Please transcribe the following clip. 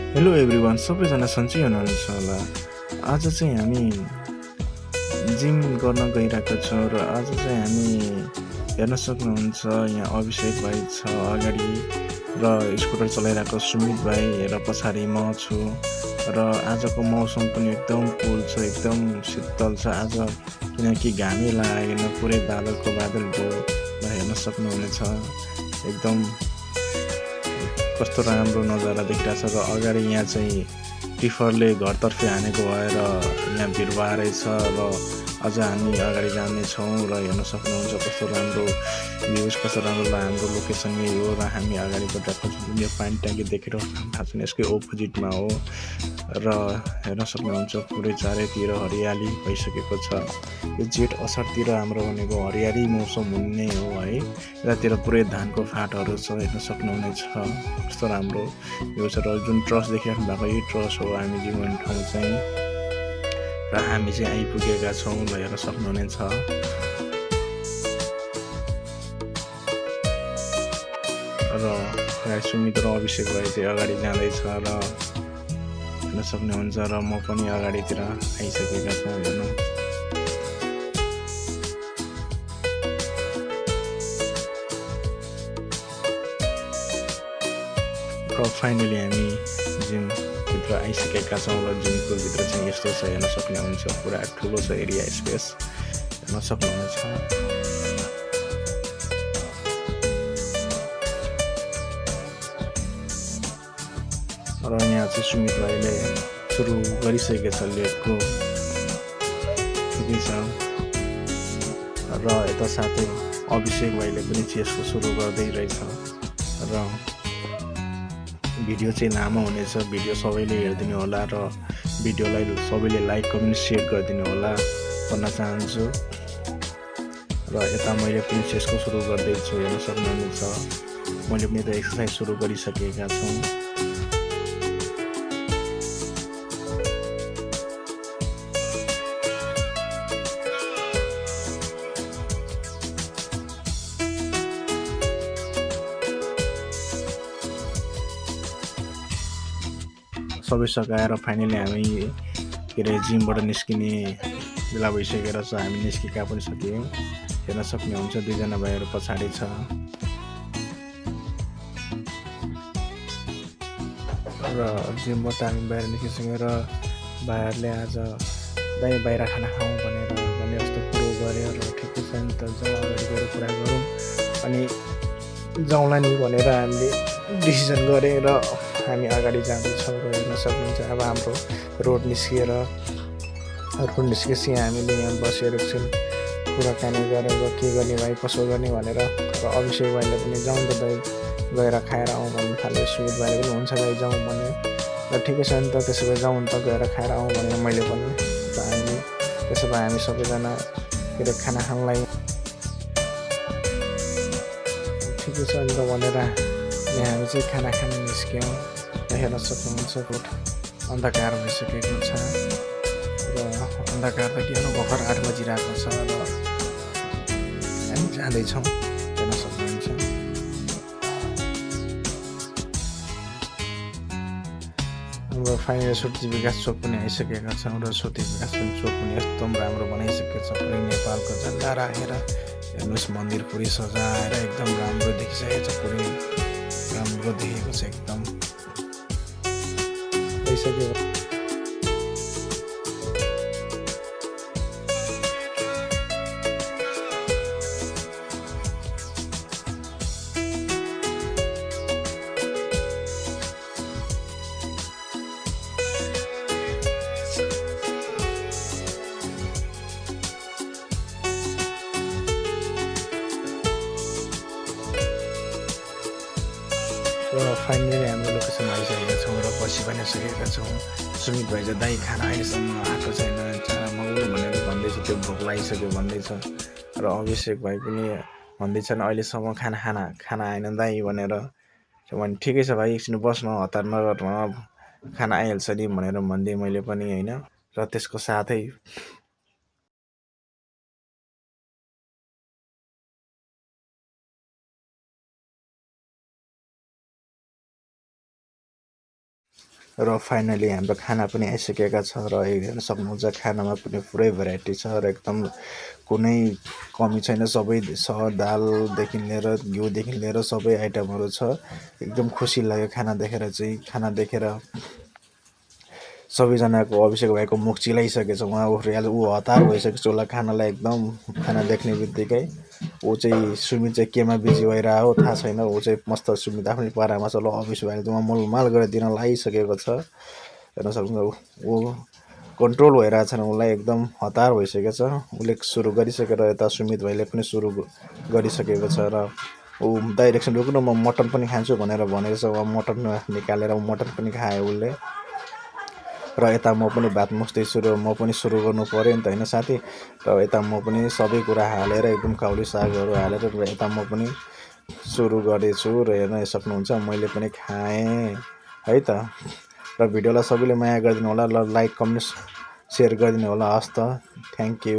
Hello everyone, सबैजना सन्चै हुनुहुन्छ होला। आज चाहिँ हामी जिम गर्न गइरहेको छौँ र आज चाहिँ हामी हेर्न सक्नुहुन्छ यहाँ अभिषेक भाइ छ अगाडि र स्कुटर चलाइरहेको सुमित भाइ र पछाडि म छु र आजको मौसम पनि एकदम कुल छ, एकदम शीतल छ आज, किनकि घामै लागेन, पुरै बादलको बादल भयो र हेर्न सक्नुहुनेछ एकदम कस्तो राम्रो नजारा देखिरहेछ र अगाडि यहाँ चाहिँ टिफरले घरतर्फे हानेको भएर यहाँ भिडभाड रहेछ र अझ हामी अगाडि जानेछौँ र हेर्न सक्नुहुन्छ कस्तो राम्रो भ्युज, कस्तो राम्रो हाम्रो लोकेसन यही हो र हामी अगाडि बढिरहेको छौँ। यो पानी ट्याङ्की देखेर थाहा छैन, यसकै अपोजिटमा हो र हेर्न सक्नुहुन्छ पुरै चारैतिर हरियाली भइसकेको छ। यो जेठ असारतिर हाम्रो भनेको हरियाली मौसम हुने हो है। यतातिर पुरै धानको फाँटहरू छ, हेर्न सक्नुहुनेछ कस्तो राम्रो यो छ। र जुन ट्रस देखिराख्नु भएको यही ट्रस हो हामी जिम गर्ने ठाउँ चाहिँ, र हामी चाहिँ आइपुगेका छौँ र हेर्न सक्नुहुनेछ। र सुमित र अभिषेक भाइ चाहिँ अगाडि जाँदैछ र हेर्न सक्नुहुन्छ र म पनि अगाडितिर आइसकेका छौँ हेर्नु। र फाइनली हामी जिमभित्र आइसकेका छौँ र जिमको भित्र चाहिँ यस्तो छ, हेर्न सक्नुहुन्छ पुरा ठुलो छ एरिया स्पेस, हेर्न सक्नुहुनेछ। र यहाँ चाहिँ सुमित भाइले सुरु गरिसकेको छ लेगको, ठिकै छ। र यता साथै अभिषेक भाइले पनि चेसको सुरु गर्दै रहेछ र भिडियो चाहिँ लामो हुनेछ, भिडियो सबैले हेरिदिनु होला र भिडियोलाई सबैले लाइक कमेन्ट सेयर गरिदिनु होला भन्न चाहन्छु। र यता मैले पनि चेसको सुरु गर्दैछु, हेर्न सक्नुहुनेछ मैले पनि त एक्सर्साइज सुरु गरिसकेका छौँ। सबै सघाएर फाइनली हामी के अरे जिमबाट निस्किने बेला भइसकेर छ, हामी निस्किका पनि सक्यौँ, हेर्न सक्नुहुन्छ दुईजना भाइहरू पछाडि छ। र जिमबाट हामी बाहिर निस्किसकेर भाइहरूले आज दाइ बाहिर खाना खाउँ भनेर भने जस्तो कुरो गऱ्यो र ठिकै छ नि त, जाउँ अगाडि गएर कुरा गरौँ अनि जाउँला नि भनेर हामीले डिसिजन गरेँ र हामी अगाडि जाँदैछौँ। र हेर्न सक्नुहुन्छ अब हाम्रो रोड निस्केपछि हामीले यहाँ बसेर एकछिन कुराकानी गरेर के गर्ने भाइ कसो गर्ने भनेर, र अभिषेक भाइले पनि जाउँ त दाइ गएर खाएर आउँ भन्नु थाल्यो, सुमित भाइले पनि हुन्छ दाइ जाउँ भने र ठिकै छ नि त त्यसो भए जाउँ त गएर खाएर आउँ भनेर मैले पनि र हामी त्यसो भए हामी सबैजना के अरे खाना खानलाई ठिकै छ नि त भनेर यहाँ हामी चाहिँ खाना खान निस्क्यौँ। हेर्न सक्नुहुन्छ अन्धकार भइसकेको छ र अन्धकार त के हो भर्खर 8 बजिरहेको छ र हामी जाँदैछौँ, हेर्न सक्नुहुन्छ। हाम्रो फाइनल श्रुति विकास चोक पनि आइसकेका छौँ र श्रुति विकास पनि चोक पनि एकदम राम्रो बनाइसकेको छ, पुरै नेपालको झन्डा राखेर हेर्नुहोस् मन्दिर पुरै सजाएर एकदम राम्रो देखिसकेको छ, पुरै राम्रो देखेको छ एकदम भइसक्यो। र फाइनली हाम्रो लोकेसनमा आइसकेका छौँ र बसी पनि सकेका छौँ। सुमित भाइ चाहिँ दाइ खाना अहिलेसम्म आएको छैन मगाउनु भनेर भन्दैछ, त्यो भोक लागिसक्यो भन्दैछ र अभिषेक भाइ पनि भन्दैछन् अहिलेसम्म खाना आएन दाइ भनेर। भने ठिकै छ भाइ एकछिन बस्नु हतार नगर्नु खाना आइहाल्छ नि भनेर भनिदिएँ मैले पनि होइन। र त्यसको साथै र फाइनली हाम्रो खाना पनि आइसकेका छ र हेर्न सक्नुहुन्छ खानामा पनि पुरै भेराइटी छ र एकदम कुनै कमी छैन सबै छ दालदेखि लिएर घिउदेखि लिएर सबै आइटमहरू छ एकदम खुसी लाग्यो खाना देखेर सबैजनाको अभिषेक भाइको मुख चिलाइसकेछ उहाँ ऊ हतार भइसकेछ उसलाई खानालाई एकदम खाना देख्ने बित्तिकै ऊ चाहिँ सुमित चाहिँ केमा बिजी भइरहेको हो थाहा छैन ऊ चाहिँ मस्त सुमित आफ्नै पारामा छ ल अभिषेक भाइले चाहिँ मोलमाल गरेर दिन लागिसकेको छ हेर्न सक्नुहुन्छ ऊ कन्ट्रोल भइरहेको छैन उसलाई एकदम हतार भइसकेको छ उसले सुरु गरिसकेर यता सुमित भाइले पनि सुरु गरिसकेको छ र ऊ डाइरेक्सन रोक्नु म मटन पनि खान्छु भनेर भनेको छ उहाँ मटन निकालेर मटन पनि खायो उसले र यता म पनि भात मुस्दैछु र म पनि सुरु गर्नु पऱ्यो नि त होइन साथी र यता म पनि सबै कुरा हालेर एकदम काउली सागहरू हालेर र यता म पनि सुरु गरेछु र हेर्न सक्नुहुन्छ मैले पनि खाएँ है त र भिडियोलाई सबैले माया गरिदिनु होला ल लाइक कमेन्ट सेयर गरिदिनु होला हस् त थ्याङ्क यू।